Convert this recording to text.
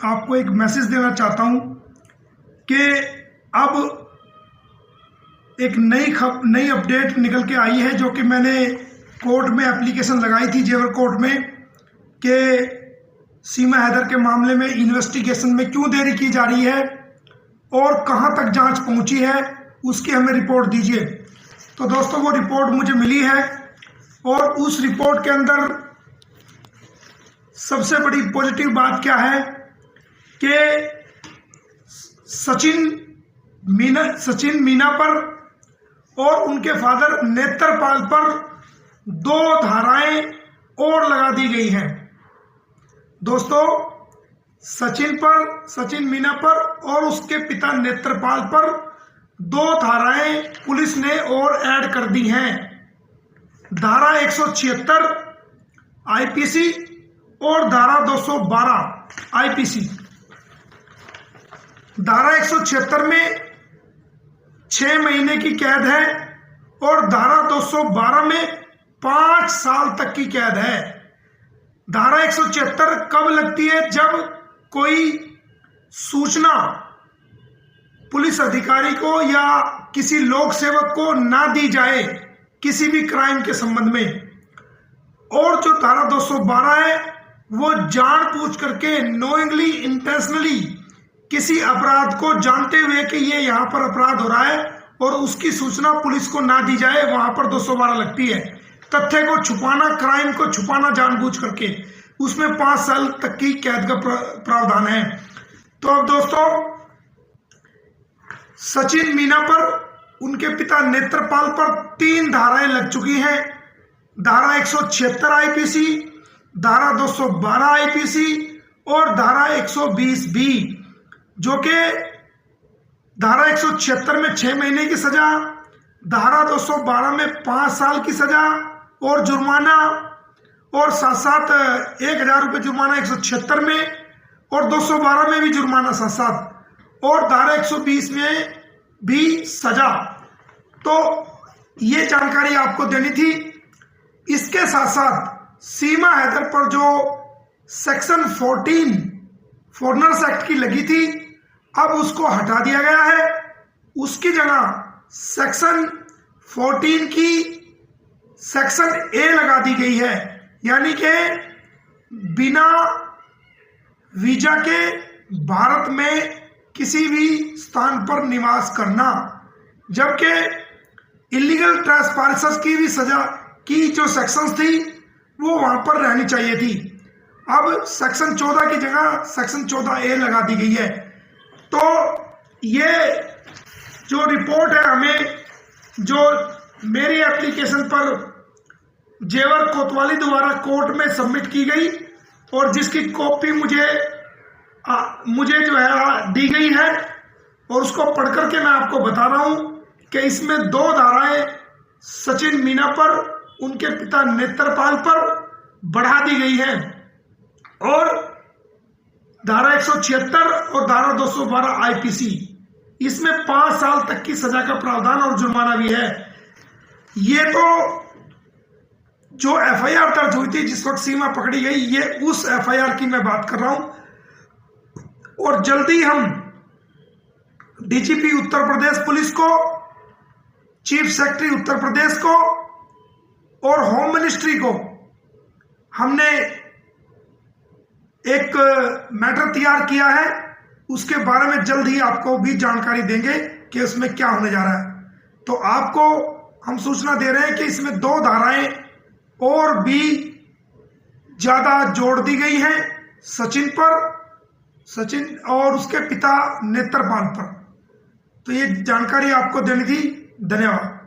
आपको एक मैसेज देना चाहता हूं कि अब एक नई अपडेट निकल के आई है, जो कि मैंने कोर्ट में एप्लीकेशन लगाई थी, जेवर कोर्ट में, कि सीमा हैदर के मामले में इन्वेस्टिगेशन में क्यों देरी की जा रही है और कहां तक जांच पहुंची है, उसकी हमें रिपोर्ट दीजिए। तो दोस्तों, वो रिपोर्ट मुझे मिली है और उस रिपोर्ट के अंदर सबसे बड़ी पॉजिटिव बात क्या है कि सचिन मीना पर और उनके फादर नेत्रपाल पर 2 धाराएं और लगा दी गई हैं। दोस्तों, सचिन मीना पर और उसके पिता नेत्रपाल पर 2 धाराएं पुलिस ने और ऐड कर दी हैं। धारा 176 आईपीसी और धारा 212 आईपीसी। धारा 176 में 6 महीने की कैद है और धारा 212 में 5 साल तक की कैद है। धारा 176 कब लगती है? जब कोई सूचना पुलिस अधिकारी को या किसी लोक सेवक को ना दी जाए किसी भी क्राइम के संबंध में। और जो धारा 212 है वो जानबूझ करके, नोइंगली, इंटेंशनली किसी अपराध को जानते हुए कि ये यहाँ पर अपराध हो रहा है और उसकी सूचना पुलिस को ना दी जाए, वहां पर 212 लगती है। तथ्य को छुपाना, क्राइम को छुपाना जानबूझ करके, उसमें 5 साल तक की कैद का प्रावधान है। तो अब दोस्तों, सचिन मीना पर, उनके पिता नेत्रपाल पर 3 धाराएं लग चुकी हैं। धारा 176 आईपीसी, धारा 212 आईपीसी और धारा 120 बी, जो कि धारा 176 में 6 महीने की सजा, धारा 212 में 5 साल की सजा और जुर्माना, और साथ साथ 1000 रुपये जुर्माना 176 में और 212 में भी जुर्माना साथ साथ, और धारा 120 में भी सजा। तो ये जानकारी आपको देनी थी। इसके साथ साथ सीमा हैदर पर जो सेक्शन 14 फॉरेनर्स एक्ट की लगी थी, अब उसको हटा दिया गया है। उसकी जगह सेक्शन 14 की सेक्शन ए लगा दी गई है, यानी कि बिना वीजा के भारत में किसी भी स्थान पर निवास करना। जबकि इलीगल ट्रेसपासेस की भी सजा की जो सेक्शंस थी वो वहां पर रहनी चाहिए थी। अब सेक्शन 14 की जगह सेक्शन 14 ए लगा दी गई है। तो ये जो रिपोर्ट है, हमें जो मेरी एप्लीकेशन पर जेवर कोतवाली द्वारा कोर्ट में सबमिट की गई और जिसकी कॉपी मुझे जो है दी गई है, और उसको पढ़ करके मैं आपको बता रहा हूं कि इसमें 2 धाराएं सचिन मीना पर, उनके पिता नेत्रपाल पर बढ़ा दी गई हैं, और धारा 176 और धारा 212 आईपीसी, इसमें 5 साल तक की सजा का प्रावधान और जुर्माना भी है। ये तो जो एफआईआर दर्ज हुई थी जिस वक्त सीमा पकड़ी गई, ये उस एफआईआर की मैं बात कर रहा हूं। और जल्दी हम डीजीपी उत्तर प्रदेश पुलिस को, चीफ सेक्रेटरी उत्तर प्रदेश को और होम मिनिस्ट्री को हमने एक मैटर तैयार किया है। उसके बारे में जल्द ही आपको भी जानकारी देंगे कि उसमें क्या होने जा रहा है। तो आपको हम सूचना दे रहे हैं कि इसमें 2 धाराएं और भी ज्यादा जोड़ दी गई हैं सचिन और उसके पिता नेत्रपाल पर। तो ये जानकारी आपको देनी थी। धन्यवाद।